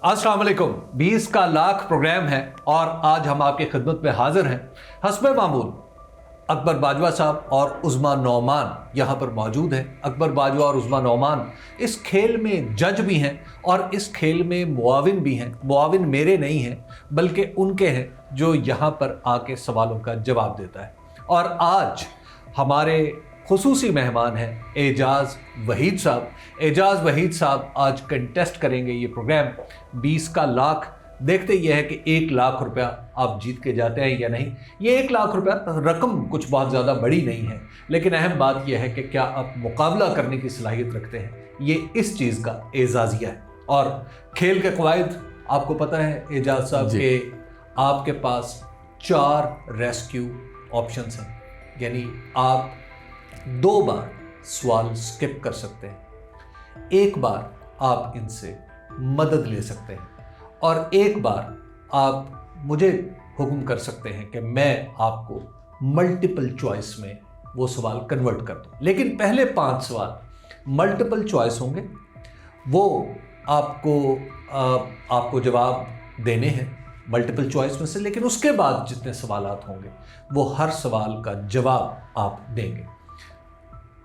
अस्सलाम वालेकुम। 20 का लाख प्रोग्राम है और आज हम आपकी खिदमत में हाजिर हैं। हस्बे मामूल अकबर बाजवा साहब और उज़्मा नौमान यहाँ पर मौजूद हैं। अकबर बाजवा और उज़्मा नौमान इस खेल में जज भी हैं और इस खेल में मुआविन भी हैं। मुआविन मेरे नहीं हैं बल्कि उनके हैं जो यहाँ पर आके सवालों का जवाब देता है। और आज हमारे खुसूसी मेहमान हैं एजाज़ वहीद साहब। एजाज़ वहीद साहब आज कंटेस्ट करेंगे ये प्रोग्राम 20 का लाख। देखते यह है कि 1 लाख रुपया आप जीत के जाते हैं या नहीं। ये 1 लाख रुपया रकम कुछ बहुत ज़्यादा बड़ी नहीं है, लेकिन अहम बात यह है कि क्या आप मुकाबला करने की सलाहियत रखते हैं। ये इस चीज़ का एजाज़िया है। और खेल के क़वाइद आपको पता है एजाज़ साहब के आपके पास 4 रेस्क्यू ऑप्शंस हैं, यानी आप 2 बार सवाल स्किप कर सकते हैं, 1 बार आप इनसे मदद ले सकते हैं और 1 बार आप मुझे हुक्म कर सकते हैं कि मैं आपको मल्टीपल चॉइस में वो सवाल कन्वर्ट कर दूं। लेकिन पहले 5 सवाल मल्टीपल चॉइस होंगे, वो आपको जवाब देने हैं मल्टीपल चॉइस में से। लेकिन उसके बाद जितने सवालात होंगे वो हर सवाल का जवाब आप देंगे।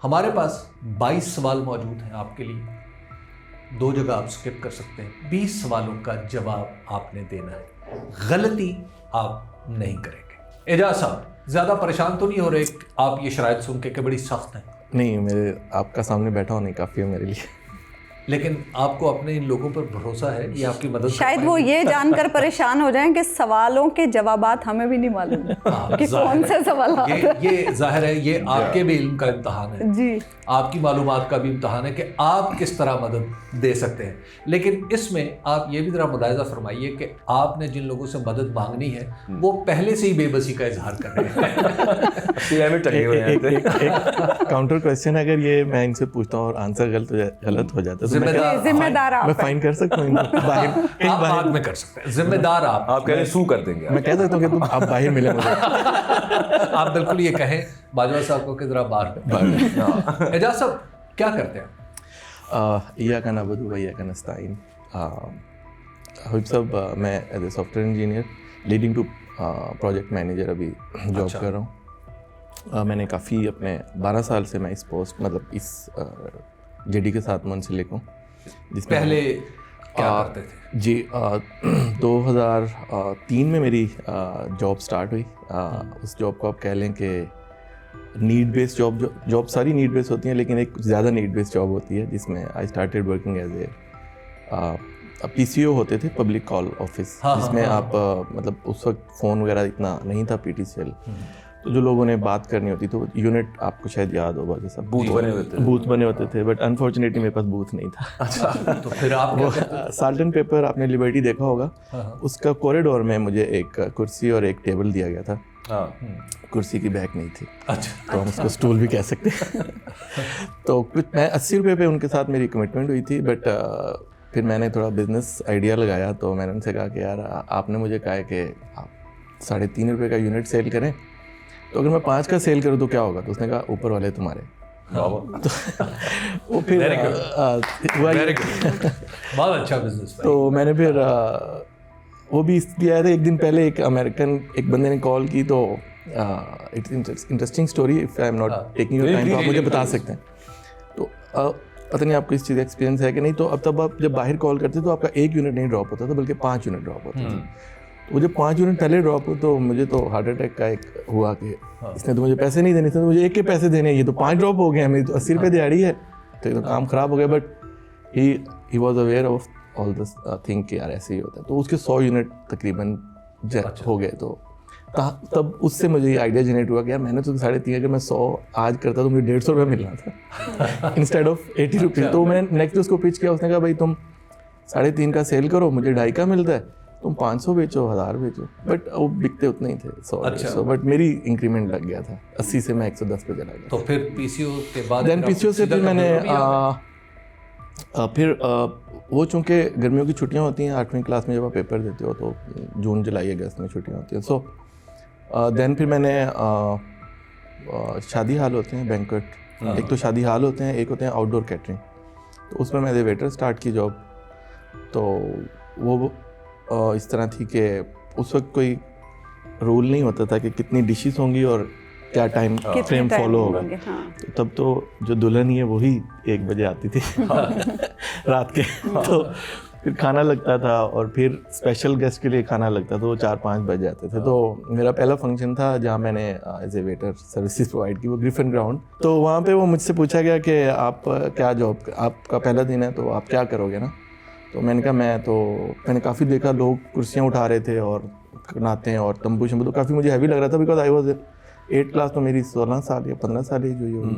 हमारे पास 22 सवाल मौजूद हैं आपके लिए। 2 जगह आप स्किप कर सकते हैं। 20 सवालों का जवाब आपने देना है, गलती आप नहीं करेंगे। एजाज साहब ज़्यादा परेशान तो नहीं हो रहे आप ये शराइत सुन के बड़ी सख्त हैं? नहीं, मेरे आपका सामने बैठा होने काफ़ी है मेरे लिए। लेकिन आपको अपने इन लोगों पर भरोसा है, ये आपकी मदद शायद वो ये जानकर परेशान हो जाएं कि सवालों के जवाबात हमें भी नहीं मालूम कि कौन से सवाल ये जाहिर है ये आपके भी इल्म का इम्तहान है जी, आपकी मालूमात का भी इम्तहान है कि आप किस तरह मदद दे सकते हैं। लेकिन इसमें आप ये भी ज़रा मुलाहिज़ा फरमाइए कि आपने जिन लोगों से मदद मांगनी है वो पहले से ही बेबसी का इजहार कर रहे हैं। एक काउंटर क्वेश्चन, अगर ये मैं इनसे पूछता हूँ और आंसर गलत हो जाता है जिम्मेदार आप मैं फाइन कर सकता हूँ बाहर? आप बाद में कर सकते हैं, जिम्मेदार आप कह रहे सू कर देंगे। मैं कह सकता हूँ कि तुम आप बाहर मिले मुझे। आप बिल्कुल ये कहें बाजवा साहब को कि जरा बाहर। एजाज साहब क्या करते हैं? इय्याका नअबुदु व इय्याका नस्ताईन। हबीब साहब, मैं as a software engineer leading to project manager अभी जॉब कर रहा हूँ। मैंने काफ़ी अपने 12 साल से मैं इस पोस्ट मतलब इस जेडी के साथ मुंसलिक हूँ। पहले क्या करते थे? जी 2003 में मेरी जॉब स्टार्ट हुई। उस जॉब को आप कह लें कि नीड बेस्ड जॉब सारी नीड बेस्ड होती हैं, लेकिन एक ज़्यादा नीड बेस्ड जॉब होती है जिसमें I started working as a PCO होते थे, पब्लिक कॉल ऑफिस, जिसमें आप मतलब उस वक्त फ़ोन वगैरह इतना नहीं था, PTCL। तो जो लोगों ने बात करनी होती तो यूनिट आपको शायद याद होगा, जैसा बूथ बने होते थे, बट अनफॉर्चुनेटली मेरे पास बूथ नहीं था। अच्छा, तो फिर आप वो साल्टन पेपर आपने लिबर्टी देखा होगा, उसका कॉरिडोर में मुझे एक कुर्सी और एक टेबल दिया गया था। कुर्सी की बैक नहीं थी। अच्छा, तो हम उसको स्टूल भी कह सकते हैं। तो कुछ मैं 80 रुपये पे उनके साथ मेरी कमिटमेंट हुई थी, बट फिर मैंने थोड़ा बिजनेस आइडिया लगाया। तो मैंने उनसे कहा कि यार आपने मुझे कहा है कि आप 3.5 रुपये का यूनिट सेल करें, तो अगर मैं 5 का सेल करूँ तो क्या होगा? तो उसने कहा ऊपर वाले तुम्हारे। तो वो फिर बहुत अच्छा बिजनेस। तो मैंने फिर वो भी इसलिए आया था। एक दिन पहले एक अमेरिकन एक बंदे ने कॉल की, तो it's interesting story, if I am not taking your time, तो आप मुझे बता सकते हैं। तो पता नहीं आपको इस चीज़ का एक्सपीरियंस है कि नहीं। तो अब तब आप जब बाहर कॉल करते तो आपका 1 यूनिट नहीं ड्रॉप होता था, बल्कि 5 यूनिट ड्रॉप होते थे। तो जब 5 यूनिट पहले ड्रॉप हो तो मुझे तो हार्ट अटैक का एक हुआ कि इसने तो मुझे पैसे नहीं देने थे, तो मुझे 1 के पैसे देने, ये तो 5 ड्रॉप हो गए, मेरी तो 80 रुपये दिहाड़ी है, तो काम ख़राब हो गया। But he was aware of all this thing कि यार ऐसे ही होता है। तो उसके 100 यूनिट तकरीबन हो गए। तो तब उससे मुझे ये आइडिया जनरेट हुआ कि यार मैंने तो 3.5 अगर मैं 100 आज करता तो मुझे 150 रुपये मिलना था इंस्टेड ऑफ 80 रुपीज़। तो मैंने नेक्स्ट उसको पिच किया। उसने कहा भाई तुम 3.5 का सेल करो, मुझे 2.5 का मिलता है, तुम 500 बेचो, 1000 बेचो। बट वो बिकते उतने ही थे, 100। बट मेरी इंक्रीमेंट लग गया था, 80 से मैं 110 पे चला गया। तो फिर PCO के बाद PCO से फिर मैंने फिर वो चूँकि गर्मियों की छुट्टियां होती हैं, 8वीं क्लास में जब आप पेपर देते हो तो जून जुलाई अगस्त में छुट्टियां होती हैं। सो देन फिर मैंने शादी हाल होते हैं, बैंक्वेट, एक तो शादी हाल होते हैं, एक होते हैं आउटडोर कैटरिंग। तो उसमें मैंने वेटर स्टार्ट की जॉब। तो वो इस तरह थी कि उस वक्त कोई रूल नहीं होता था कि कितनी डिशेस होंगी और क्या टाइम फ्रेम फॉलो होगा। तो तब तो जो दुल्हन है वही 1 बजे आती थी रात के, तो फिर खाना लगता था और फिर स्पेशल गेस्ट के लिए खाना लगता था, वो 4-5 बज जाते थे। तो मेरा पहला फंक्शन था जहाँ मैंने as a waiter services provide की, वो ग्रिफिन ग्राउंड। तो वहाँ पे वो मुझसे पूछा गया कि आप क्या जॉब, आपका पहला दिन है तो आप क्या करोगे ना। तो मैंने कहा मैंने काफ़ी देखा लोग कुर्सियाँ उठा रहे थे और बनाते हैं और तंबू शंबू, तो काफ़ी मुझे हैवी लग रहा था बिकॉज आई वॉज 8 क्लास, तो मेरी 16 साल या 15 साल एज हुई होगी।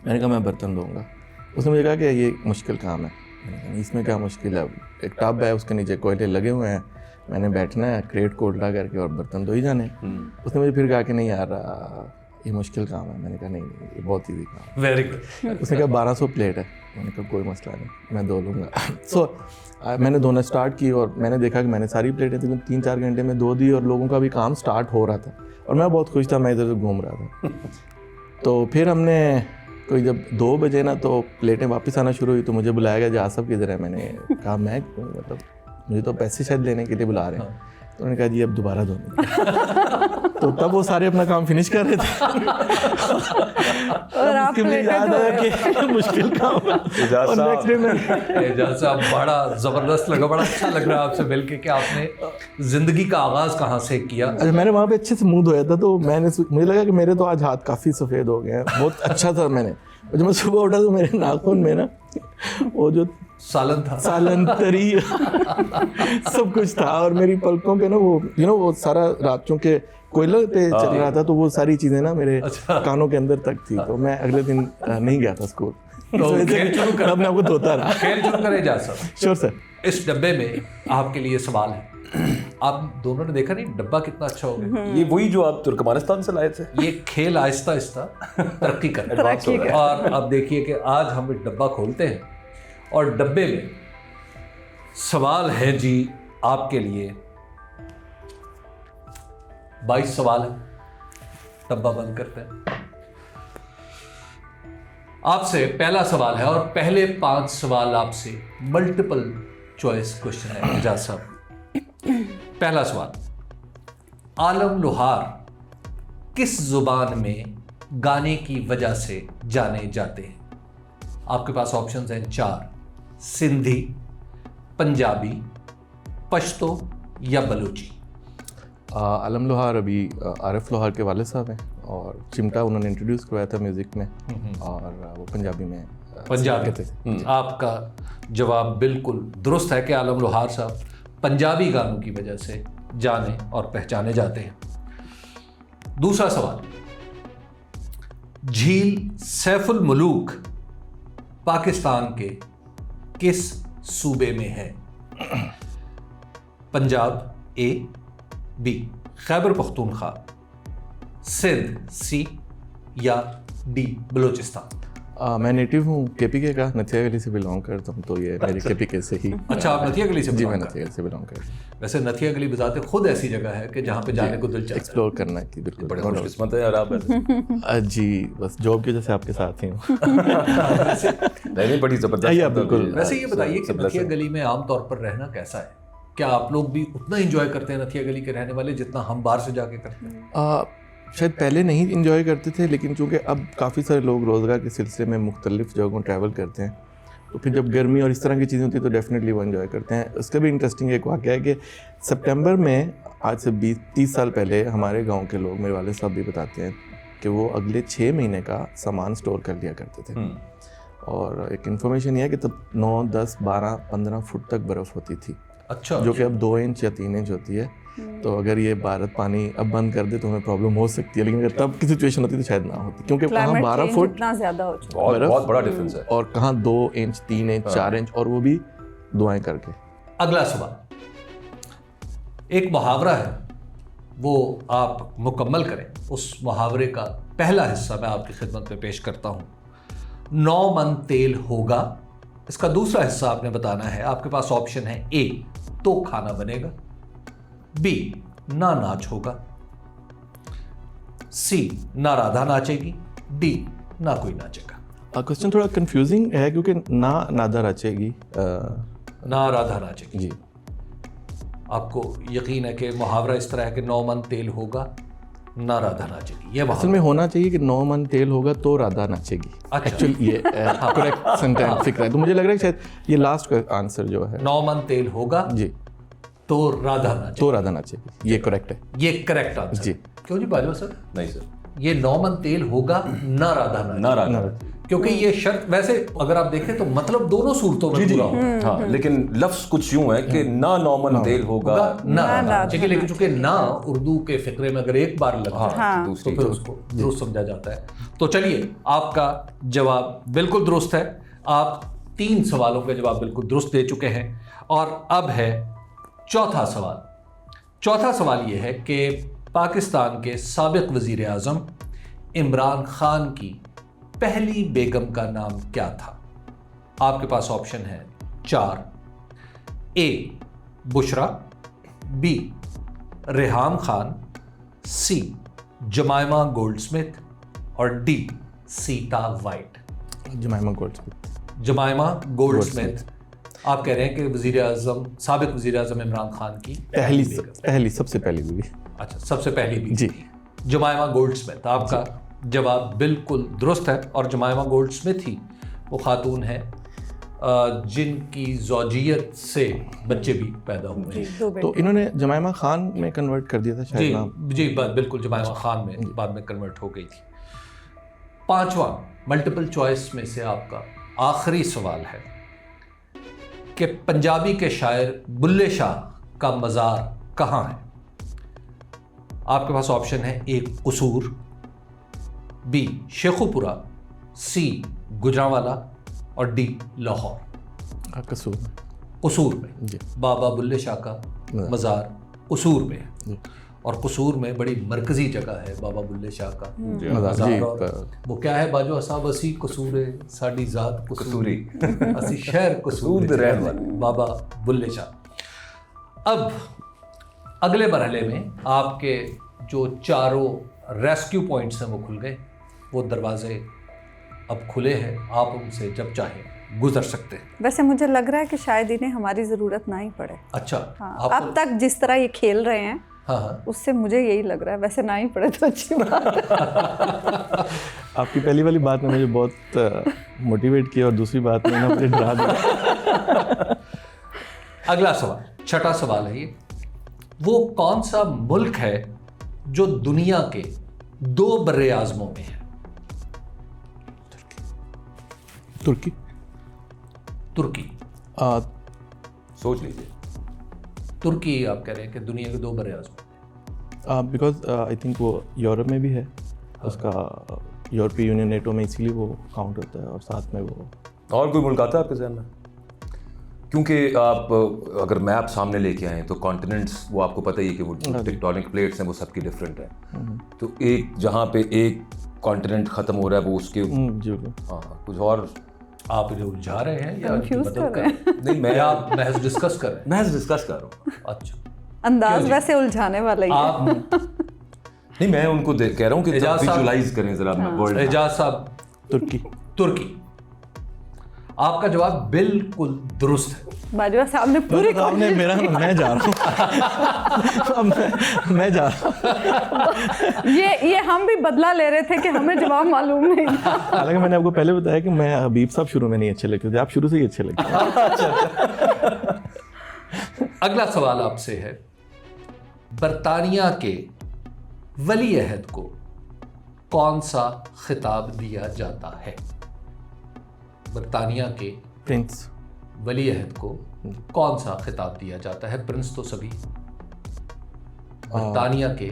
मैंने कहा मैं बर्तन धोऊंगा। उसने मुझे कहा कि ये मुश्किल काम है। मैंने कहा इसमें क्या मुश्किल है, एक टब है उसके नीचे कोयले लगे हुए हैं, मैंने बैठना है क्रेट को उल्टा करके और बर्तन धो ही जाने। उसने मुझे फिर कहा कि नहीं यार ये मुश्किल काम है। मैंने कहा नहीं ये बहुत ईजी काम है। Very good. उसने कहा 1200 प्लेट है। मैंने कहा कोई मसला नहीं, मैं धो लूँगा। सो मैंने धोना स्टार्ट की और मैंने देखा कि मैंने सारी प्लेटें तकरीबन 3-4 घंटे में धो दी और लोगों का भी काम स्टार्ट हो रहा था और मैं बहुत खुश था, मैं इधर उधर घूम रहा था। तो फिर हमने कोई जब 2 बजे ना तो प्लेटें वापस आना शुरू हुई, तो मुझे बुलाया गया जहाँ सब किधर है। मैंने कहा मैं मतलब मुझे तो पैसे शायद लेने के लिए बुला रहे हैं। तो उन्होंने कहा जी अब दोबारा धोने। तो तब वो सारे अपना काम फिनिश कर रहे थे और आप मुझे याद आया कि मुश्किल काम है। और नेक्स्ट डे में एजाज साहब बड़ा ज़बरदस्त लगा, बड़ा अच्छा लग रहा है आपसे मिलके कि आपने ज़िंदगी का आगाज़ कहाँ से किया। अच्छा मैंने वहाँ पे अच्छे से मुंह धोया था, तो मुझे लगा कि मेरे तो आज हाथ काफ़ी सफ़ेद हो गए हैं, बहुत अच्छा था। मैंने जब मैं सुबह उठा तो मेरे नाखून में ना वो जो सालन तरी सब कुछ था और मेरी पलकों पे ना वो वो सारा रात चूँकि कोयले पे चल रहा था, तो वो सारी चीज़ें ना मेरे कानों के अंदर तक थी। तो मैं अगले दिन नहीं गया था स्कूल। तो अब मैं आपको धोता रहा। खेल शुरू करें एजाज साहब। Sure sir. इस डब्बे में आपके लिए सवाल है। आप दोनों ने देखा नहीं डब्बा कितना अच्छा हो गया। ये वही जो आप तुर्कमानिस्तान से लाए थे। ये खेल आहिस्ता आहिस्ता तरक्की कर रहा है। और अब देखिए कि आज हम एक डब्बा खोलते हैं और डब्बे में सवाल है जी आपके लिए। 22 सवाल है। डब्बा बंद करते हैं। आपसे पहला सवाल है और पहले 5 सवाल आपसे मल्टीपल चॉइस क्वेश्चन है एजाज साहब। पहला सवाल, आलम लोहार किस जुबान में गाने की वजह से जाने जाते हैं? आपके पास ऑप्शंस हैं 4, सिंधी, पंजाबी, पश्तो या बलूची। आलम लोहार अभी आरिफ लोहार के वाले साहब हैं और चिमटा उन्होंने इंट्रोड्यूस करवाया था म्यूज़िक में और वो पंजाबी में पंजाबी थे। आपका जवाब बिल्कुल दुरुस्त है कि आलम लोहार साहब पंजाबी गानों की वजह से जाने और पहचाने जाते हैं। दूसरा सवाल, झील सैफुल मुलूक पाकिस्तान के किस सूबे में है? पंजाब ए, बी खैबर पख्तूनख्वा, सिंध सी या डी बलूचिस्तान। मैं नेटिव हूँ केपीके का, नथिया गली से बिलोंग करता हूँ, तो ये मेरे केपीके से ही। अच्छा आप नथिया गली से? जी मैं नथिया गली से बिलोंग करता हूँ। वैसे नथिया गली बजाते खुद ऐसी जगह है कि जहाँ पे जाने को दिल चाहता है, एक्सप्लोर करना की बिल्कुल। बड़े खुशकिस्मत है यार आप। जी बस जॉब की वजह से आपके साथ ही हूँ। नहीं बड़ी जबरदस्त। बिल्कुल। वैसे ये बताइए कि नथिया गली में आमतौर पर रहना कैसा है? क्या आप लोग भी उतना एंजॉय करते हैं नथिया गली के रहने वाले जितना हम बाहर से जाके करते हैं? शायद पहले नहीं इन्जॉय करते थे, लेकिन चूँकि अब काफ़ी सारे लोग रोज़गार के सिलसिले में मुख्तलिफ जगहों ट्रैवल करते हैं, तो फिर जब गर्मी और इस तरह की चीज़ें होती है तो डेफिनेटली वो इन्जॉय करते हैं। उसका भी इंटरेस्टिंग एक वाक़या है कि सितंबर में आज से 20-30 साल पहले हमारे गांव के लोग, मेरे वाले साहब भी बताते हैं कि वो अगले 6 महीने का सामान स्टोर कर लिया करते थे। और एक इन्फॉर्मेशन ये है कि तब 9, 10, 12, 15 फुट तक बर्फ़ होती थी। अच्छा। जो कि अब 2 इंच या 3 इंच होती है। तो अगर ये भारत पानी अब बंद कर दे तो हमें प्रॉब्लम हो सकती है, लेकिन अगर तब की सिचुएशन होती तो शायद ना होती, क्योंकि कहाँ 12 फुट इतना ज़्यादा हो चुका है, बहुत बड़ा डिफरेंस है, और कहाँ 2 इंच 3 इंच 4 इंच, और वो भी दुआएं करके। अगला सवाल, एक मुहावरा है, वो आप मुकम्मल करें। उस मुहावरे का पहला हिस्सा मैं आपकी खिदमत में पेश करता हूँ। 9 मन तेल होगा। इसका दूसरा हिस्सा आपने बताना है। आपके पास ऑप्शन है ए, तो खाना बनेगा, बी, ना नाच होगा, सी, ना राधा नाचेगी, डी, ना कोई नाचेगा। क्वेश्चन थोड़ा कंफ्यूजिंग है क्योंकि ना राधा नाचेगी, ना राधा नाचेगी जी, आपको यकीन है कि मुहावरा इस तरह है कि 9 मन तेल होगा ना राधा नाचेगी, ये असल मुहावरा। में होना चाहिए कि 9 मन तेल होगा तो राधा नाचेगी। अच्छा। एक्चुअली ये करेक्ट सेंटेंस फिक्र है, तो मुझे लग रहा है कि शायद ये लास्ट का आंसर जो है 9 मन तेल होगा जी तो राधा नाचेगी, तो राधा नाचेगी, ये करेक्ट है ये करेक्ट आंसर। जी। क्यों जी बाजवा सर? नहीं सर, ये 9 मन तेल होगा ना राधा नाचेगी, ना राधा। क्योंकि ये शर्त वैसे अगर आप देखें तो मतलब दोनों सूरतों में पूरा होगा। हाँ, लेकिन लफ्ज कुछ यूं है कि ना नॉमन तेल होगा ना राधा नाचेगी, लेकिन चूंकि ना उर्दू के फिक्रे में अगर एक बार लगा हाँ। तो फिर उसको दुरुस्त समझा जाता है। तो चलिए, आपका जवाब बिल्कुल दुरुस्त है। आप 3 सवालों के जवाब बिल्कुल दुरुस्त दे चुके हैं और अब है चौथा सवाल। चौथा सवाल यह है कि पाकिस्तान के साबिक वजीर आज़म इमरान खान की पहली बेगम का नाम क्या था? आपके पास ऑप्शन है 4। ए बुशरा, बी रेहाम खान, सी जमाइमा गोल्डस्मिथ और D Sita white. जमाइमा Goldsmith. जमाइमा Goldsmith आप कह रहे हैं कि वजीर आज़म, साबिक वजीर आज़म इमरान खान की पहली सबसे पहली बीवी। अच्छा, सबसे पहली बीवी जी। जमाइमा गोल्डस्मिथ। आपका जवाब बिल्कुल दुरुस्त है और जमाइमा गोल्डस्मिथ ही वो खातून है जिनकी ज़ौजियत से बच्चे भी पैदा हुए हैं। तो इन्होंने जमाइमा खान में कन्वर्ट कर दिया था शायद नाम। जी बिल्कुल, जमाइमा खान में बाद में कन्वर्ट हो गई थी। 5वां मल्टीपल चॉइस में से आपका आखिरी सवाल है कि पंजाबी के शायर बुल्ले शाह का मज़ार कहाँ है? आपके पास ऑप्शन है ए कसूर, बी शेखुपुरा, सी गुजरांवाला और डी लाहौर। कसूर में। कसूर में जी। बाबा बुल्ले शाह का मज़ार कसूर में है और कसूर में बड़ी मरकजी जगह है बाबा बुल्ले शाह का मज़ार। और वो क्या है बाजो असाब असी कसूरे साडी ज़ात कसूरी, असी शहर कसूर दे रहन वाले बाबा बुल्ले शाह। अब अगले मरहले में आपके जो चारों रेस्क्यू पॉइंट्स हैं वो खुल गए, वो दरवाजे अब खुले हैं, आप उनसे जब चाहें गुजर सकते हैं। वैसे मुझे लग रहा है कि शायद इन्हें हमारी ज़रूरत ना ही पड़े। अच्छा। हाँ, अब तक जिस तरह ये खेल रहे हैं हाँ उससे मुझे यही लग रहा है, वैसे ना ही पड़े तो अच्छी बात है। आपकी पहली वाली बात ने मुझे बहुत मोटिवेट किया और दूसरी बात ने मुझे डरा दिया। अगला सवाल, छठा सवाल है ये, वो कौन सा मुल्क है जो दुनिया के 2 बर्रे आज़मों में है? तुर्की। तुर्की। सोच लीजिए। तुर्की आप कह रहे हैं कि दुनिया के 2 बर्रे आज़मों। बिकॉज आई थिंक वो यूरोप में भी है, उसका यूरोपीय यूनियन नेटो में, इसीलिए वो काउंट होता है और साथ में वो। और कोई मुल्क आता है आपके ज़हन में? क्योंकि आप अगर मैप सामने लेके आए तो कॉन्टिनेंट्स वो आपको पता ही है कि वो टेक्टोनिक प्लेट्स हैं वो सबकी डिफरेंट है। तो एक जहाँ पे एक कॉन्टिनेंट ख़त्म हो रहा है वो उसके हाँ कुछ और आप इन्हें उलझा रहे हैं या Confuse मदद कर रहे हैं? नहीं, मैं आप महज डिस्कस कर रहे हैं? महज डिस्कस कर रहा हूँ। अच्छा, अंदाज वैसे उलझाने वाला ही है। आप नहीं, मैं उनको कह रहा हूँ कि विजुअलाइज करें जरा वर्ल्ड। एजाज साहब तुर्की। तुर्की। आपका जवाब बिल्कुल दुरुस्त है। बाजवा साहब ने पूरी आपने मेरा, मैं जा रहा हूँ। मैं जा रहा हूँ। ये हम भी बदला ले रहे थे कि हमें जवाब मालूम नहीं था। हालांकि मैंने आपको पहले बताया कि मैं हबीब साहब शुरू में नहीं अच्छे लगते थे, आप शुरू से ही अच्छे लगते हैं। अगला सवाल आपसे है, बरतानिया के वली अहद को कौन सा खिताब दिया जाता है? बरतानिया के प्रिंस वली अहद को कौन सा खिताब दिया जाता है? प्रिंस तो सभी, बरतानिया के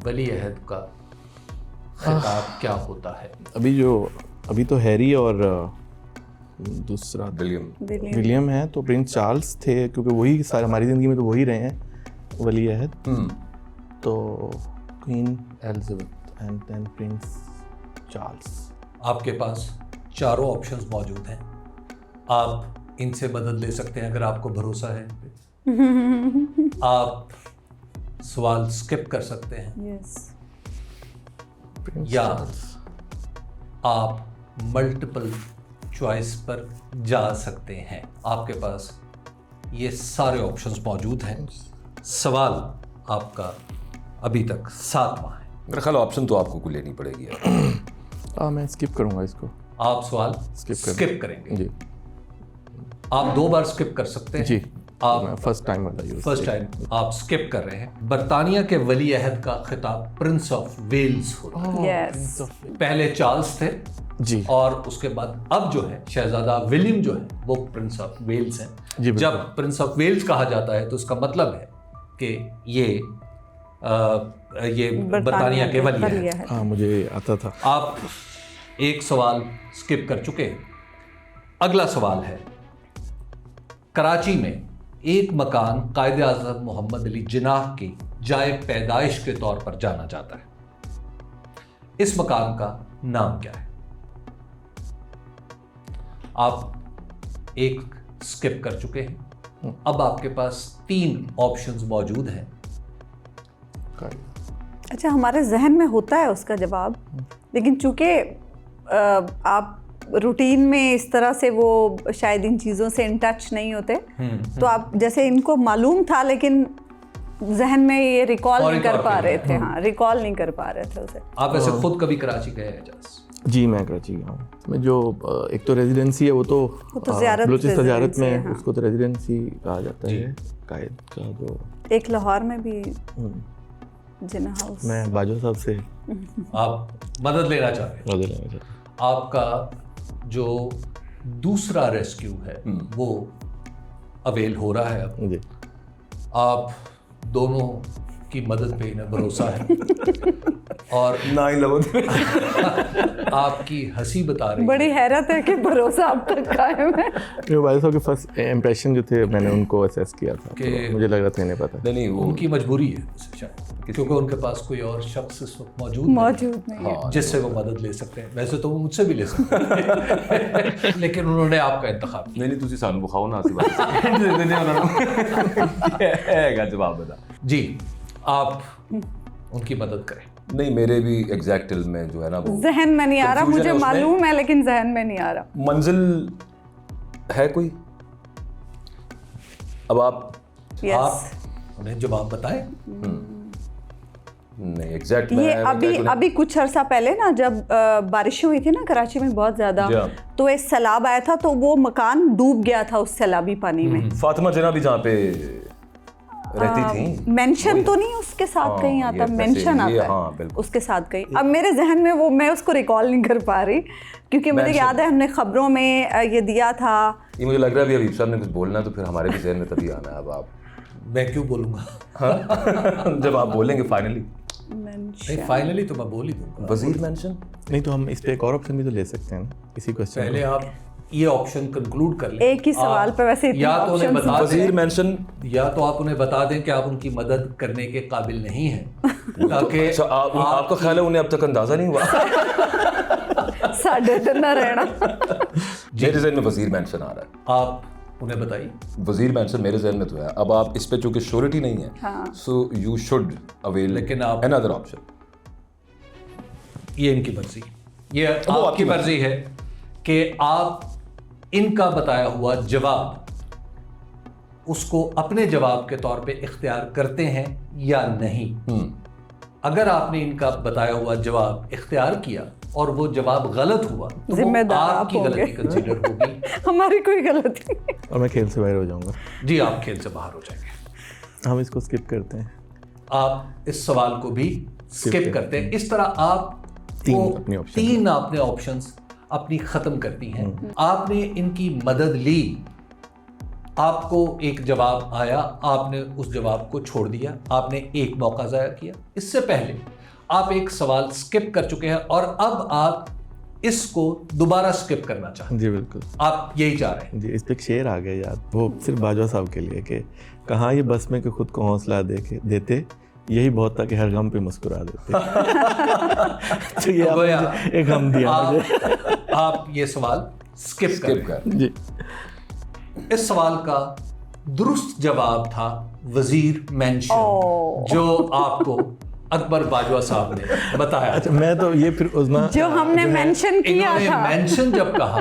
वली अहद का खिताब क्या होता है? अभी तो हैरी और दूसरा विलियम है, तो प्रिंस चार्ल्स थे, क्योंकि वही सारे हमारी ज़िंदगी में तो वही रहे हैं वली अहद। तो Queen Elizabeth and then Prince Charles. आपके पास चारों ऑप्शंस मौजूद हैं, आप इनसे मदद ले सकते हैं अगर आपको भरोसा है। आप सवाल स्किप कर सकते हैं या आप मल्टीपल चॉइस पर जा सकते हैं। आपके पास ये सारे ऑप्शंस मौजूद हैं। सवाल आपका अभी तक 7वां है। मेरा ख्याल ऑप्शन तो आपको को लेनी पड़ेगी। मैं स्किप करूंगा इसको। आप सवाल स्किप करेंगे जी। आप 2 बार स्किप कर सकते हैं जी। आप फर्स्ट टाइम वाला यूज फर्स्ट टाइम आप स्किप कर रहे हैं। बरतानिया के वली अहद का खिताब प्रिंस ऑफ वेल्स होता है। यस पहले चार्ल्स थे जी, और उसके बाद अब जो है शहजादा विलियम जो है वो प्रिंस ऑफ वेल्स हैं। जी, जब प्रिंस ऑफ वेल्स कहा जाता है तो उसका मतलब है कि ये बरतानिया के वली है। हाँ मुझे आता था। आप एक सवाल स्किप कर चुके हैं। अगला सवाल है, कराची में एक मकान कायदे आज़म मोहम्मद अली जिन्नाह की जाए पैदाइश के तौर पर जाना जाता है। इस मकान का नाम क्या है? आप एक स्किप कर चुके हैं। अब आपके पास 3 ऑप्शंस मौजूद हैं। अच्छा, हमारे जहन में होता है उसका जवाब, लेकिन चूंकि आप रूटीन में इस तरह से वो शायद इन चीज़ों से इन टच नहीं होते, तो आप जैसे इनको मालूम था लेकिन जहन में ये रिकॉल नहीं कर पा रहे थे। हाँ, रिकॉल नहीं कर पा रहे थे उसे। आप ऐसे खुद कभी कराची गए हैं? जी मैं कराची गया हूँ। मैं जो एक तो रेजिडेंसी है वो तो बलूचिस्तान ज़ियारत में, उसको तो रेजिडेंसी कहा जाता है कायद का। जो एक लाहौर में भी जिन्नाह हाउस। मैं बाजवा साहब से आप मदद लेना चाहते हैं। आपका जो दूसरा रेस्क्यू है वो अवेल हो रहा है अब। जी। आप दोनों की मदद पे इन्हें भरोसा है और आपकी हंसी बता रही बड़ी हैरत है कि भरोसा अब तक कायम है। बाजवा साहब के फर्स्ट इंप्रेशन जो थे मैंने उनको असेस किया था, तो मुझे लग रहा था इन्हें पता नहीं वो उनकी मजबूरी है शायद, क्योंकि उनके पास कोई और शख्स इस वक्त मौजूद नहीं है जिससे वो मदद ले सकते हैं। वैसे तो वो मुझसे भी ले सकते हैं लेकिन उन्होंने आपका इंतखाब किया। नहीं तुसी सानू बखाओ ना सी बात जवाब बता जी। आप उनकी मदद करें। नहीं मेरे भी एग्जैक्ट में जो है ना वो जहन में नहीं आ रहा, मुझे मालूम है लेकिन जहन में नहीं आ रहा। मंजिल है कोई? अब आप उन्हें जवाब बताएं। नहीं एग्जैक्ट ये अभी कुछ अर्सा पहले ना जब बारिश हुई थी ना कराची में बहुत ज्यादा, तो एक सैलाब आया था तो वो मकान डूब गया था उस सैलाबी पानी में। फातिमा जना भी जहाँ पे रहती थी। मेंशन तो नहीं उसके साथ कहीं आता, मेंशन आता है। हाँ, उसके साथ कहीं। अब मेरे जहन में वो, मैं उसको रिकॉल नहीं कर पा रही क्योंकि मुझे याद है हमने खबरों में ये दिया था। ये मुझे लग रहा है अभी अभी साहब ने कुछ बोलना तो फिर हमारे भी जहन में तभी आना है। अब आप मैं क्यों बोलूंगा? जब आप बोलेंगे फाइनली। फाइनली तो मैं बोल ही दूंगा। वजीर मेंशन नहीं तो हम इस पे एक और ऑप्शन भी तो ले सकते हैं ना इसी क्वेश्चन। पहले आप ये ऑप्शन कंक्लूड कर लें। एक ही सवाल पे वैसे या तो उन्हें बता दें वजीर मेंशन, या तो आप उन्हें बता दें कि आप उनकी मदद करने के काबिल नहीं हैं ताकि आपका ख्याल है उन्हें अब तक अंदाजा नहीं हुआ? साढ़े दिन ना रहना। मेरे जहन में वजीर मेंशन आ रहा है। आप उन्हें बताइए। वजीर मेंशन मेरे जहन में तो है। अब आप इस पे चूंकि श्योरिटी नहीं है सो यू शुड अवेल लेकिन आप अनदर ऑप्शन। ये इनकी मर्जी, ये आपकी मर्जी है कि आप इनका बताया हुआ जवाब उसको अपने जवाब के तौर पे इख्तियार करते हैं या नहीं। अगर आपने इनका बताया हुआ जवाब इख्तियार किया और वो जवाब गलत हुआ तो वो आपकी गलती कंसीडर होगी। हमारी कोई गलती नहीं। और मैं खेल से बाहर हो जाऊंगा। जी आप खेल से बाहर हो जाएंगे। हम इसको स्किप करते हैं। आप इस सवाल को भी स्किप करते हैं। इस तरह आप तीन आपने ऑप्शंस अपनी खत्म करती हैं। आपने इनकी मदद ली, आपको एक जवाब आया, आपने उस जवाब को छोड़ दिया, आपने एक मौका ज़ाया किया। इससे पहले आप एक सवाल स्किप कर चुके हैं और अब आप इसको दोबारा स्किप करना चाहते हैं। जी बिल्कुल, आप यही चाह रहे हैं। जी इस पे एक शेर आ गया याद, वो सिर्फ बाजवा साहब के लिए कि कहाँ ये बस में कि खुद को हौसला देते, यही बहुत था कि हर गम पे मुस्कुरा देते। तो ये एक गम दिया मुझे। आप ये सवाल स्किप कर जी। इस सवाल का दुरुस्त जवाब था वजीर मेंशन, जो आपको अकबर बाजवा साहब ने बताया। अच्छा, मैं तो ये फिर उस्मा जो हमने मेंशन किया इन्होंने था। मेंशन जब कहा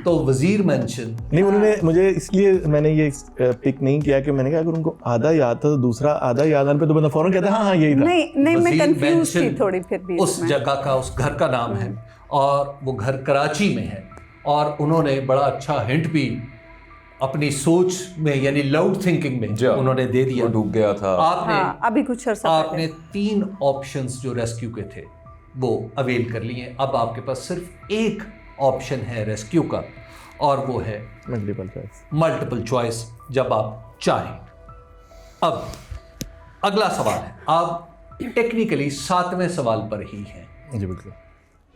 तो वजीर मेंशन नहीं, उन्होंने मुझे इसलिए मैंने ये पिक नहीं किया कि मैंने कहा अगर उनको आधा याद था तो दूसरा आधा याद आने पे तो बंदा फौरन कहता हाँ यही था। नहीं मैं वजीर कंफ्यूज थी मेंशन थोड़ी फिर भी उस जगह का, उस घर का नाम है और वो घर कराची में है। और उन्होंने बड़ा अच्छा हिंट भी अपनी सोच में यानी लाउड थिंकिंग में उन्होंने दे दिया। वो डूब गया था। आपने अभी कुछ अर्सा आपने 3 ऑप्शंस जो रेस्क्यू के थे वो अवेल कर लिए। अब आपके पास सिर्फ एक ऑप्शन है रेस्क्यू का और वो है मल्टीपल चॉइस जब आप चाहें। अब अगला सवाल है, आप टेक्निकली 7वें सवाल पर ही हैं। जी बिल्कुल।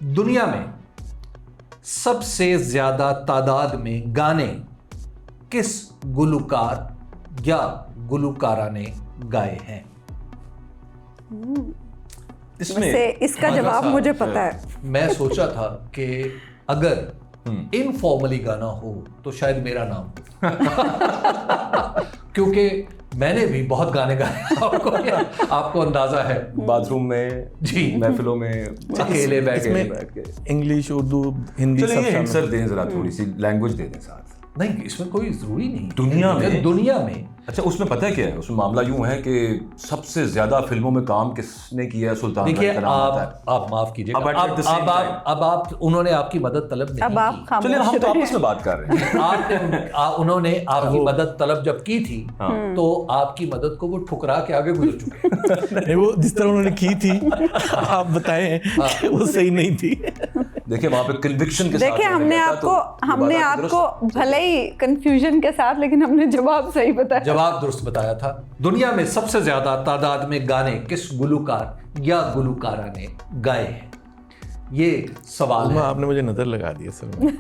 दुनिया में सबसे ज्यादा तादाद में गाने किस गुलकार या गुलकारा ने गाए हैं? से इसका जवाब मुझे पता है। मैं सोचा था कि अगर इनफॉर्मली गाना हो तो शायद मेरा नाम हो क्योंकि मैंने भी बहुत गाने गाए आपको अंदाजा है। बाथरूम में, जी, महफिलों में, अकेले बैठ इसमें इंग्लिश, उर्दू, हिंदी सब चलिए शामिल। आंसर दें जरा, थोड़ी सी लैंग्वेज दे दें साथ। नहीं, इसमें कोई जरूरी नहीं। दुनिया में में अच्छा, उसमें पता है क्या है, उसमें मामला यूं है कि सबसे ज्यादा फिल्मों में काम किसने किया है? सुल्तान देखिए, का नाम आता है। आप माफ कीजिएगा, अब at the same time- अब आप उन्होंने आपकी मदद तलब नहीं अब आप की। खामोश चलिए हम तो रहिए। आपस में बात कर रहे हैं। उन्होंने आपकी मदद तलब जब की थी तो आपकी मदद को वो ठुकरा के आगे गुजर चुके। नहीं, वो जिस तरह उन्होंने की थी आप बताएं कि वो सही नहीं थी। देखिए वहां पे कन्विक्शन के साथ देखिए उन्होंने कहा तो हमने ये बात दुरुस्त आपको भले ही कंफ्यूजन के साथ, लेकिन हमने जवाब सही बताया। जवाब दुरुस्त बताया था। दुनिया में सबसे ज्यादा तादाद में गाने किस गुलकार या गुलकारा ने गाए हैं? ये सवाल है। आपने मुझे नजर लगा दी असल में।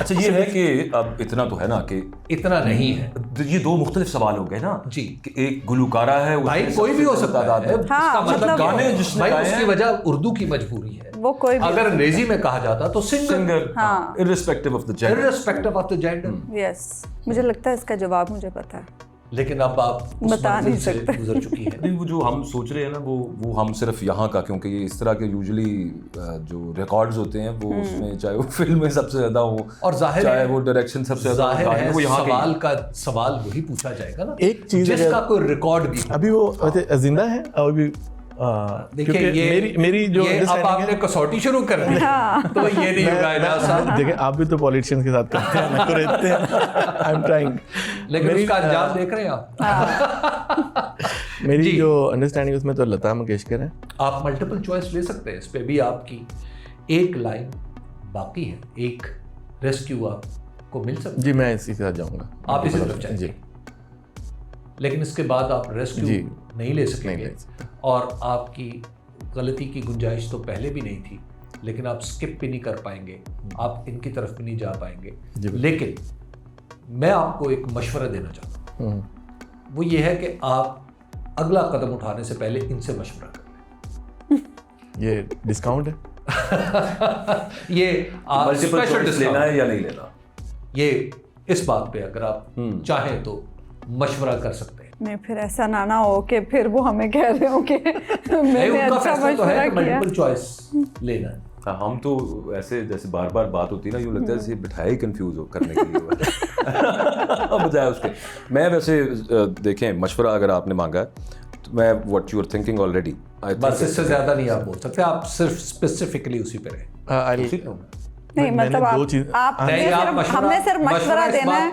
अच्छा, ये है कि अब इतना तो है ना कि इतना नहीं है। ये 2 मुख्तलिफ सवाल हो गए ना जी। कि एक गुलकारा है, उसमें भाई कोई भी हो सबसे सकता तादाद है। में। हाँ, इसका मतलब मतलब गाने जिसने भाई गाए उसकी हैं, वजह उर्दू की मजबूरी है। वो कोई भी अगर अंग्रेजी में कहा जाता तो सिंगर, हाँ। irrespective of the gender। irrespective of the gender। Yes, मुझे लगता है इसका जवाब मुझे पता है। लेकिन अब आप उस बता मंजिल नहीं से सकते। गुजर चुकी है। नहीं, वो जो हम सोच रहे हैं ना वो हम सिर्फ यहाँ का, क्योंकि ये इस तरह के यूजुअली जो रिकॉर्ड्स होते हैं वो उसमें चाहे वो फिल्म में सबसे ज्यादा हो और जाहिर चाहे है वो डायरेक्शन सबसे ज्यादा जाहिर हो, है वो यहाँ के सवाल का सवाल वही पूछा जाएगा ना, एक चीज जिसका अगर- कोई रिकॉर्ड भी हो। अभी वो वैसे जिंदा है और भी देखिए क्योंकि ये मेरी जो ये अब understanding आपने है- कसौटी शुरू कर दी तो ये नहीं होगा इजाज़ साहब। देखिए आप भी तो पॉलिटिशियंस के साथ करते हैं, मैं तो रहते हैं। I am trying. लेकिन उसका अंजाम देख रहे हैं आप। मेरी जी। जो अंडरस्टैंडिंग उसमें तो लता मंगेशकर है। आप मल्टीपल चॉइस ले सकते हैं, इस पे भी आपकी एक लाइन बाकी है, एक रेस्क्यू आपको मिल सकता जी, मैं इसी के साथ जाऊंगा। आप इसी तरफ जाएंगे। जी, लेकिन इसके बाद आप रेस्क्यू जी। नहीं ले सकेंगे नहीं ले सकते। और आपकी गलती की गुंजाइश तो पहले भी नहीं थी, लेकिन आप स्किप भी नहीं कर पाएंगे, आप इनकी तरफ भी नहीं जा पाएंगे। जी, बिल्कुल। लेकिन मैं आपको एक मशवरा देना चाहता हूँ, वो ये है कि आप अगला कदम उठाने से पहले इनसे मशवरा करें। ये डिस्काउंट है। ये मल्टीपल स्पेशल चॉइस लेना है या नहीं लेना, ये इस बात पे अगर आप चाहें तो मशवरा कर सकते हैं। नहीं, फिर ऐसा ना हो कि फिर वो हमें कह रहे हो कि नहीं, मैंने उनका अच्छा फैसला तो है मशवरा कि किया। मल्टीपल चॉइस लेना है। हाँ, हम तो ऐसे जैसे बार बार बात होती है ना, यूँ लगता है जैसे बिठाया ही कंफ्यूज हो करने के लिए बजाय उसके। मैं वैसे देखें, मशवरा अगर आपने मांगा है तो मैं what you are thinking already, बस इससे ज्यादा नहीं आप बोल सकते, आप सिर्फ स्पेसिफिकली उसी पे रहे। नहीं, मतलब हमने सिर्फ मशवरा देना है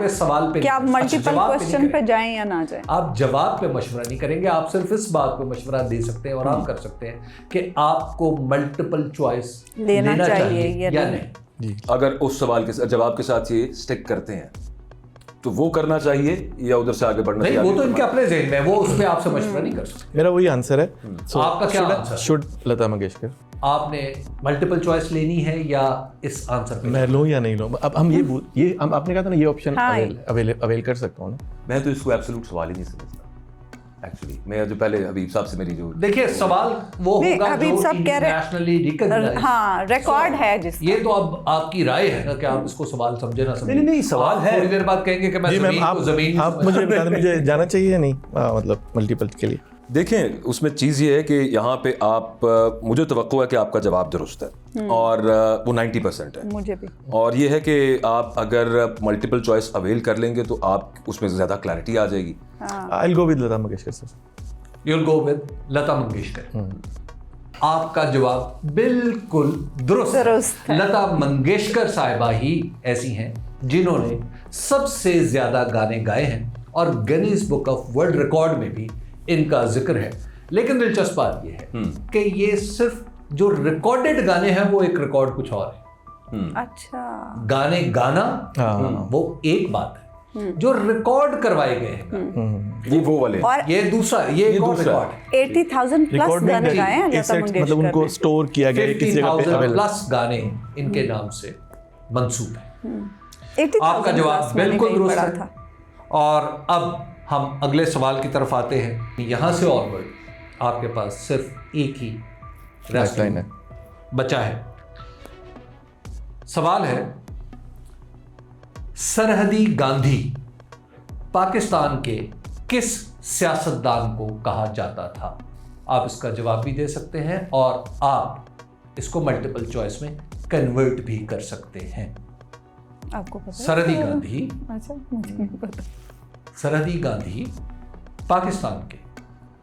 कि आप मल्टीपल क्वेश्चन पे जाएं या ना जाएं। आप जवाब पे मशवरा नहीं करेंगे, आप सिर्फ इस बात पे मशवरा दे सकते हैं और आप कर सकते हैं कि आपको मल्टीपल चॉइस लेना चाहिए या नहीं। अगर उस सवाल के जवाब के साथ ये स्टिक करते हैं तो वो करना चाहिए या उधर से आगे बढ़ना नहीं, चाहिए? वो तो इनके अपने ज़हन में है, वो उस पे आपसे मशवरा नहीं कर सकते। मेरा वही आंसर है। आपका क्या आंसर? शुड लता मंगेशकर। आपने मल्टीपल चॉइस लेनी है या इस आंसर पे? मैं लूँ या नहीं लूँ? अब हम ये आपने कहा था ना, ये ऑप्शन हाँ। अवेल कर सकता हूँ ना। मैं तो इसको एब्सोल्यूट सवाल ही नहीं समझता एक्चुअली। मैं जो पहले हबीब साहब से मेरी जो देखिए सवाल वो नहीं, होगा हबीब जो साहब कह रहे- इंटरनेशनली रिकॉग्नाइज्ड। हाँ, रिकॉर्ड है जिसका। ये तो अब आपकी राय है ना कि आप इसको सवाल समझे ना समझे। नहीं, सवाल आप है। थोड़ी देर बाद कहेंगे कि मैं जी मैम, जमीन को जमीन आप मुझे बता दें, मुझे जाना चाहिए या नहीं, मतलब मल्टीपल के लिए? देखें, उसमें चीज़ ये है कि यहाँ पे आप मुझे तवक्को है कि आपका जवाब दुरुस्त है और वो 90% है। मुझे भी। और ये है कि आप अगर मल्टीपल चॉइस अवेल कर लेंगे तो आप उसमें ज़्यादा क्लैरिटी आ जाएगी। I will go with Lata Mangeshkar sir. You'll go with Lata Mangeshkar. आपका जवाब बिल्कुल दुरुस्त है। लता मंगेशकर साहिबा ही ऐसी हैं जिन्होंने सबसे ज्यादा गाने गाए हैं और Guinness book of world record में भी इनका जिक्र है। लेकिन दिलचस्प बात यह है कि ये सिर्फ जो रिकॉर्डेड गाने हैं वो एक रिकॉर्ड कुछ और है। अच्छा। गाने गाना वो एक बात है, जो रिकॉर्ड करवाए गए हैं ये वो वाले, और ये दूसरा, ये एक और रिकॉर्ड है। 80,000 प्लस गाने गाए हैं लता मंगेशकर मतलब उनको स्टोर किया गया है किसी जगह पे 50,000 अवेलेबल। प्लस गाने इनके नाम से मंसूब है। 80,000 आपका जवाब प्लस मैंने बिल्कुल कहीं दुरुस्त पढ़ा है। था। और अब हम अगले सवाल की तरफ आते हैं। यहाँ से ऑनवर्ड आपके पास सिर्फ एक ही लाइफलाइन है बचा है। सवाल है, सरहदी गांधी पाकिस्तान के किस सियासतदान को कहा जाता था? आप इसका जवाब भी दे सकते हैं और आप इसको मल्टीपल चॉइस में कन्वर्ट भी कर सकते हैं। आपको पता है? सरहदी गांधी, अच्छा, मुझे नहीं पता। सरहदी गांधी पाकिस्तान के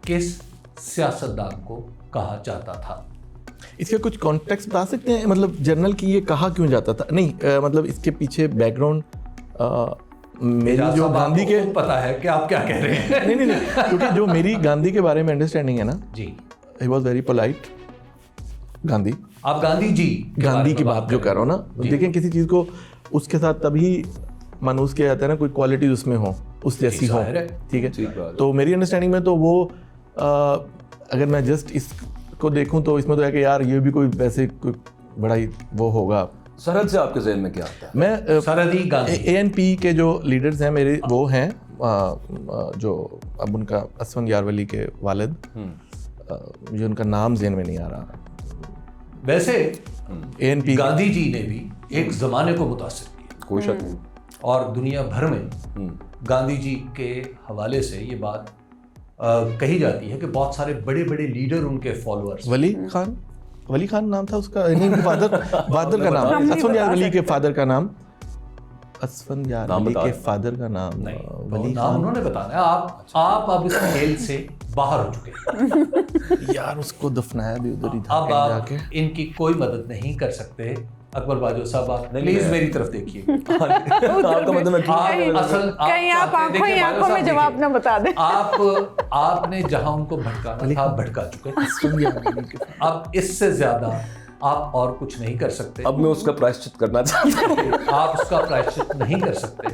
किस सियासतदान को कहा जाता था? इसका कुछ कॉन्टेक्स्ट बता सकते हैं, मतलब जर्नल की ये कहा क्यों जाता था? नहीं मतलब इसके पीछे बैकग्राउंड मेरी जो गांधी के पता है कि आप क्या कह रहे हैं। नहीं क्योंकि जो मेरी गांधी के बारे में अंडरस्टैंडिंग है ना जी, he was very polite. Gandhi, आप गांधी जी गांधी की बात जो कर रहा हूँ ना, देखें किसी चीज़ को उसके साथ तभी मानूस किया जाता है ना, कोई क्वालिटीज उसमें हो, उस जैसी हो, ठीक है। तो मेरी अंडरस्टैंडिंग में तो वो अगर मैं जस्ट इसको देखूं तो इसमें तो है कि यार ये भी कोई वैसे कोई बड़ा ही वो होगा। सरहद से आपके जहन में क्या आता है? मैं सरहदी गांधी ANP के जो लीडर्स हैं मेरे, वो हैं जो अब उनका असफंद यारवली के वालिद, मुझे उनका नाम जहन में नहीं आ रहा। वैसे ANP गांधी जी ने भी एक जमाने को मुतासिर किया, कोई शक नहीं। और दुनिया भर में गांधी जी के हवाले से ये बात कही जाती है कि बहुत सारे बड़े बड़े लीडर उनके फॉलोअर्स। वली खान नाम था उसका, नहीं फादर का नाम असफंद यारवली के फादर का नाम, असफंद यारवली के फादर का नाम वली नाम उन्होंने बताया। आप अब इस खेल से बाहर हो चुके यार, उसको दफनाया भी उधर ही था अब आप इनकी कोई मदद नहीं कर सकते। अकबर बाजवा साहब, आप प्लीज मेरी तरफ देखिए। कहीं आप आंखों में जवाब ना बता दें। आपने जहां उनको भटकाना था भटका चुके। अब इससे ज्यादा आप और कुछ नहीं कर सकते। अब मैं उसका प्रायश्चित करना चाहता हूँ। आप उसका प्रायश्चित नहीं कर सकते।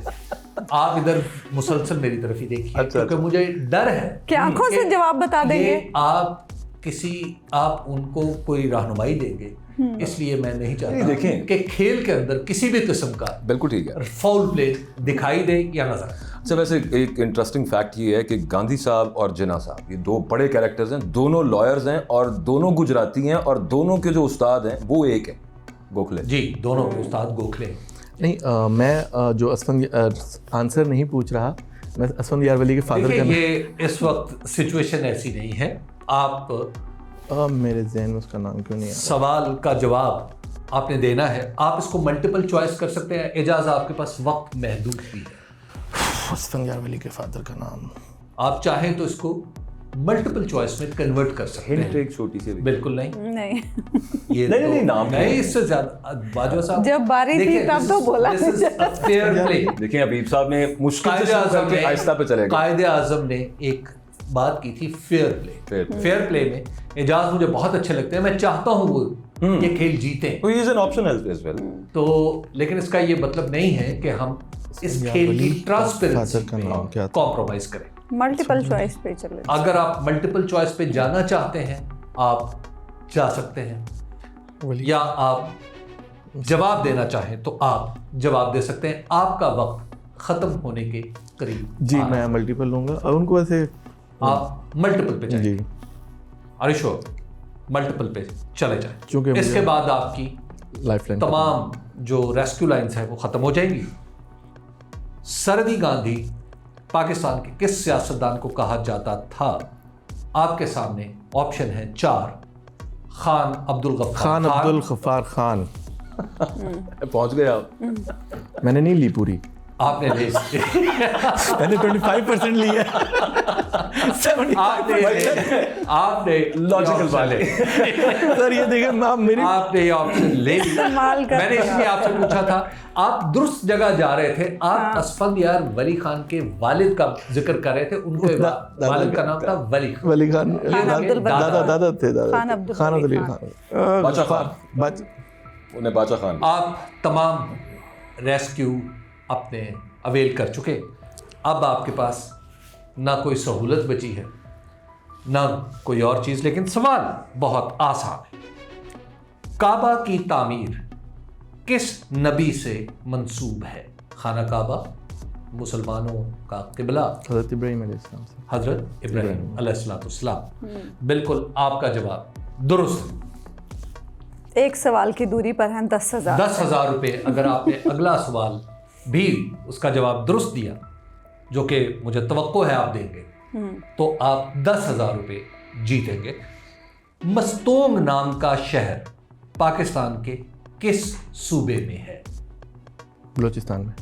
आप इधर मुसलसल मेरी तरफ ही देखिए, क्योंकि मुझे डर है कि आंखों से जवाब बता देंगे। आप उनको कोई रहनुमाई देंगे, इसलिए मैं नहीं चाहता देखें कि खेल के अंदर किसी भी किस्म का बिल्कुल ठीक है फाउल प्ले दिखाई दे या नजर। अच्छा, वैसे एक इंटरेस्टिंग फैक्ट ये है कि गांधी साहब और जिन्ना साहब, ये दो बड़े कैरेक्टर्स हैं, दोनों लॉयर्स हैं और दोनों गुजराती हैं, और दोनों के जो उस्ताद हैं वो एक है, गोखले जी। दोनों के उस्ताद गोखले। नहीं मैं जो असफंद आंसर नहीं पूछ रहा, मैं असफंद यारवली के फादर का ये इस वक्त सिचुएशन ऐसी नहीं है। आप मेरे जहन में उसका नाम क्यों नहीं है? सवाल का जवाब आपने देना है। आप इसको मल्टीपल चॉइस कर सकते हैं। एजाज, आपके पास वक्त महदूद भी है। असफंद यारवली के फादर का नाम, आप चाहें तो इसको मल्टीपल चॉइस में कन्वर्ट कर सकते हैं। एक छोटी सी बिल्कुल नहीं, ये नहीं, नाम नहीं, इससे ज्यादा। बाजवा साहब, जब बारी थी तब तो बोला। Fair play. देखिए, अबीब साहब ने मुश्किल से शुरू करके आहिस्ता पे चले गए। कायदे आजम ने एक बात की थी, फेयर प्ले। फेयर प्ले में एजाज मुझे बहुत अच्छे लगते हैं। मैं चाहता हूँ वो ये खेल जीते। तो ये is an option as well. तो लेकिन इसका ये मतलब नहीं है कि हम इस खेल की ट्रांसपेरेंसी पे कॉम्प्रोमाइज करें। मल्टीपल चॉइस पे चले। अगर आप मल्टीपल चॉइस पे जाना चाहते हैं, आप जा सकते हैं, या आप जवाब देना चाहें तो आप जवाब दे सकते हैं। आपका वक्त खत्म होने के करीब जी। मैं मल्टीपल लूंगा और उनको वैसे आप मल्टीपल पे जाएं। जी, आर यू श्योर? मल्टीपल पे चले जाएं। क्योंकि इसके बाद आपकी लाइफलाइन तमाम जो रेस्क्यू लाइंस है वो खत्म हो जाएंगी। सरहदी गांधी पाकिस्तान के किस सियासतदान को कहा जाता था? आपके सामने ऑप्शन है 4, खान अब्दुल गफ्फार खान। पहुंच गए आप। मैंने नहीं ली पूरी, आपने ले मैंने 25% लिया। आपने लॉजिकल वाले। सर ये देखें मेरी आपने ये ऑप्शन ले लिया। मैंने इसलिए आपसे पूछा था, आप दुरुस्त जगह जा रहे थे। आप असफंदयार वली खान के वालिद का जिक्र कर रहे थे। उनके वालिद का नाम था वली खान। दादा थे, खान अब्दुल खान। उन्हें बादशाह खान। आप तमाम रेस्क्यू अपने अवेल कर चुके। अब आपके पास ना कोई सहूलत बची है ना कोई और चीज़, लेकिन सवाल बहुत आसान है। काबा की तामीर किस नबी से मंसूब है? खाना काबा मुसलमानों का किबला हज़रत इब्राहीम अलैहिस्सलाम से। हज़रत इब्राहीम अलैहिस्सलाम। बिल्कुल आपका जवाब दुरुस्त। एक सवाल की दूरी पर हैं 10,000। 10,000 रुपये। अगर आपने अगला सवाल भी उसका जवाब दुरुस्त दिया, जो कि मुझे तवक्को है आप देंगे, तो आप 10,000 रुपये जीतेंगे। मस्तोंग नाम का शहर पाकिस्तान के किस सूबे में है? बलूचिस्तान में।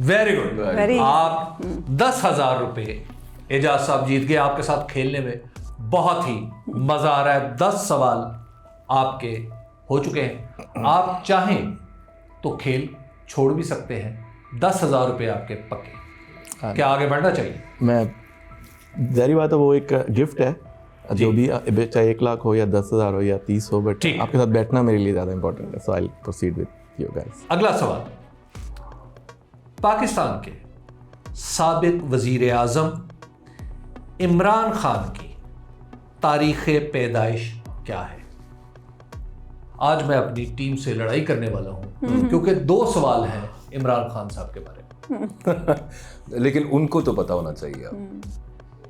Very good. आप 10,000 रुपये एजाज साहब जीत गए। आपके साथ खेलने में बहुत ही मजा आ रहा है। 10 सवाल आपके हो चुके हैं। आप चाहें तो खेल छोड़ भी सकते हैं। 10,000 रुपये आपके पक्के। क्या आगे बढ़ना चाहिए? मैं जारी बात है, वो एक गिफ्ट है, जो भी चाहे 1 लाख हो या 10,000 हो या 30 हो, बट आपके साथ बैठना मेरे लिए ज़्यादा इंपॉर्टेंट है। So I will proceed with you guys. अगला सवाल, पाकिस्तान के साबिक वजीर आज़म इमरान खान की तारीख़ पैदाइश क्या है? आज मैं अपनी टीम से लड़ाई करने वाला हूं क्योंकि 2 सवाल हैं इमरान खान साहब के बारे में। लेकिन उनको तो पता होना चाहिए।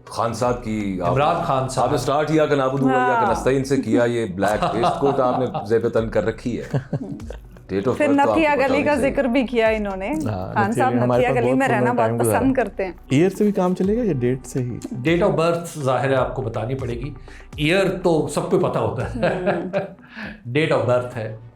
खान साहब की इमरान खान साहब आपने स्टार्ट किया का नाबुद हुआ या नस्तईन से किया, ये ब्लैक वेस्ट कोट आपने ज़ेब तन कर रखी है। डेट ऑफ फिर नथिया गली का जिक्र भी किया इन्होंने। खान साहब नथिया गली में रहना बहुत पसंद करते हैं। ईयर से भी काम चलेगा या डेट से ही? डेट ऑफ बर्थ जाहिर है आपको बतानी पड़ेगी। ईयर तो सबको पता होता है। डेट ऑफ बर्थ है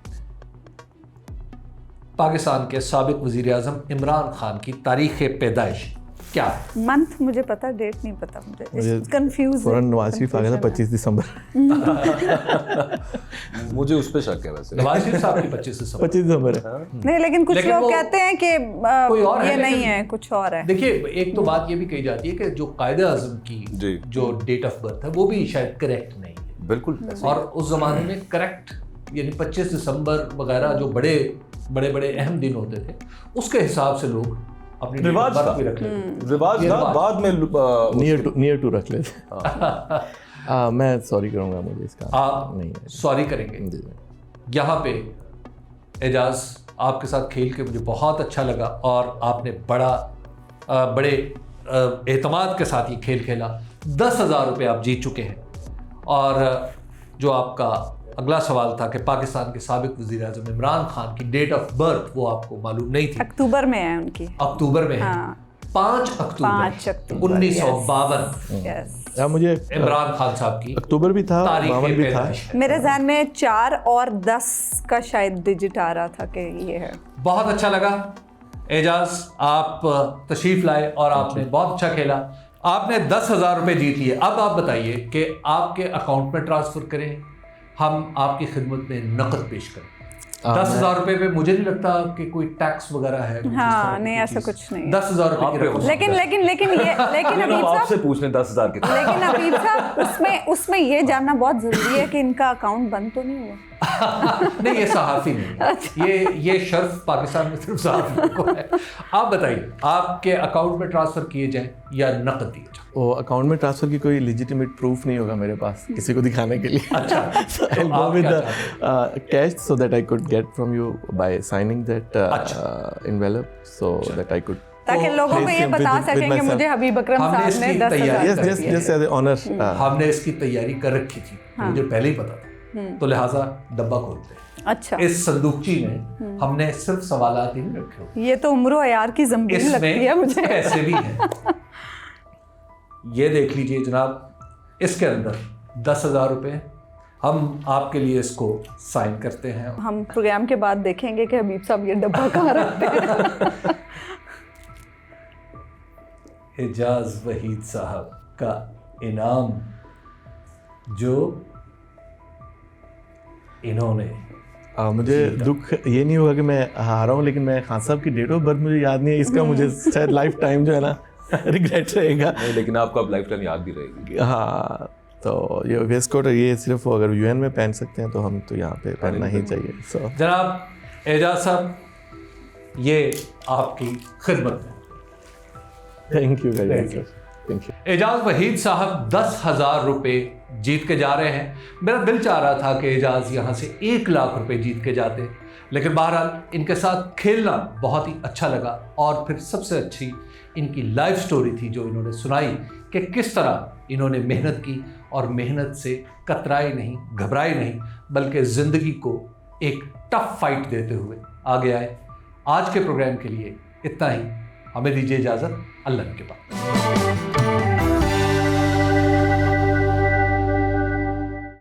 पाकिस्तान के साबिक वजीर आज़म इमरान खान की तारीख़ पैदाइश क्या है? मंथ मुझे पता, डेट नहीं पता मुझे। कंफ्यूज फौरन नवाज शरीफ आ गया था 25 दिसंबर। मुझे उस पे शक है वैसे। नवाज शरीफ साहब की 25 दिसंबर है। नहीं, लेकिन कुछ लोग कहते हैं कि कोई और ये है, नहीं है, कुछ और है। देखिए, एक तो बात ये भी कही जाती है कि जो कायदे-ए-आज़म की जो डेट ऑफ बर्थ है वो भी शायद करेक्ट नहीं है। बिल्कुल। और उस जमाने में करेक्ट यानी 25 दिसंबर वगैरह जो बड़े अहम दिन होते थे, उसके हिसाब से लोग अपनी रिवाज भी रख लेते। रिवाज था, बाद में नियर टू रख लेते। मैं सॉरी करूंगा, मुझे इसका आप नहीं सॉरी करेंगे। यहाँ पे एजाज आपके साथ खेल के मुझे बहुत अच्छा लगा और आपने बड़े एतमाद के साथ ये खेल खेला। 10,000 रुपये आप जीत चुके हैं। और जो आपका अगला सवाल था कि पाकिस्तान के साबिक वज़ीर आज़म इमरान खान की डेट ऑफ बर्थ, वो आपको मालूम नहीं थी। अक्टूबर में है उनकी। अक्टूबर में है। 5 अक्टूबर 1952। मुझे इमरान खान साहब की अक्टूबर भी था, 52 भी था। मेरे ज़हन में 4 और 10 का शायद डिजिट आ रहा था कि ये है। बहुत अच्छा लगा एजाज, आप तशरीफ लाए और आपने बहुत अच्छा खेला। आपने 10,000 रुपये जीत लिए। अब आप बताइए कि आपके अकाउंट में ट्रांसफ़र करें, हम आपकी खिदमत में नकद पेश करें। 10,000 रुपये पे मुझे नहीं लगता कि कोई टैक्स वगैरह है। हाँ, नहीं, ऐसा कुछ नहीं। 10,000 रुपये की रकम। लेकिन हबीब आपसे पूछ लें 10,000 के। लेकिन हबीब साहब, उसमें ये जानना बहुत जरूरी है कि इनका अकाउंट बंद तो नहीं हुआ। नहीं, ये सहाफ़ी नहीं, ये शर्फ पाकिस्तान में सिर्फ सहाफ़ी को है। आप बताइए, आपके अकाउंट में ट्रांसफ़र किए जाएं या नकद दिए जाएं? वो अकाउंट में ट्रांसफ़र की कोई लेजिटिमेट प्रूफ नहीं होगा मेरे पास किसी को दिखाने के लिए। अच्छा, I'll go with the cash so that I could get from you by signing that envelope so that I could ताकि लोगों को ये बता सकें कि मुझे हबीब अकरम साहब ने 10,000 just as an honor। हमने इसकी तैयारी कर रखी थी, मुझे पहले ही पता था, तो लिहाजा डब्बा खोलते हैं। अच्छा, इस संदूकची में हमने सिर्फ सवालात ही नहीं रखे हो। ये तो उम्र यार की ज़मीन लगती है मुझे। पैसे भी हैं। ये देख लीजिए जनाब, इसके अंदर 10,000 रुपये। हम आपके लिए इसको साइन करते हैं। हम प्रोग्राम के बाद देखेंगे कि हबीब साहब ये डब्बा कहाँ रखते हैं। एजाज वहीद साहब का इनाम जो इन्होंने मुझे दुख ये नहीं होगा कि मैं हारा हूँ, लेकिन मैं खान साहब की डेट ऑफ बर्थ मुझे याद नहीं है, इसका मुझे शायद लाइफ टाइम जो है ना रिग्रेट रहेगा। नहीं, लेकिन आपको अब लाइफ टाइम याद भी रहेगी। हाँ, तो ये वेस्ट कोट ये सिर्फ अगर यूएन में पहन सकते हैं तो हम तो यहाँ पे पहनना ही चाहिए। सो जनाब एजाज साहब, ये आपकी खिदमत है। Thank you very much sir, thank you. Ejaz Waheed साहब 10,000 रुपये जीत के जा रहे हैं। मेरा दिल चाह रहा था कि एजाज यहाँ से 1 लाख रुपए जीत के जाते, लेकिन बहरहाल इनके साथ खेलना बहुत ही अच्छा लगा। और फिर सबसे अच्छी इनकी लाइफ स्टोरी थी जो इन्होंने सुनाई कि किस तरह इन्होंने मेहनत की और मेहनत से कतराए नहीं, घबराए नहीं, बल्कि ज़िंदगी को एक टफ फाइट देते हुए आगे आए। आज के प्रोग्राम के लिए इतना ही। हमें दीजिए इजाज़त। अल्लाह के पास।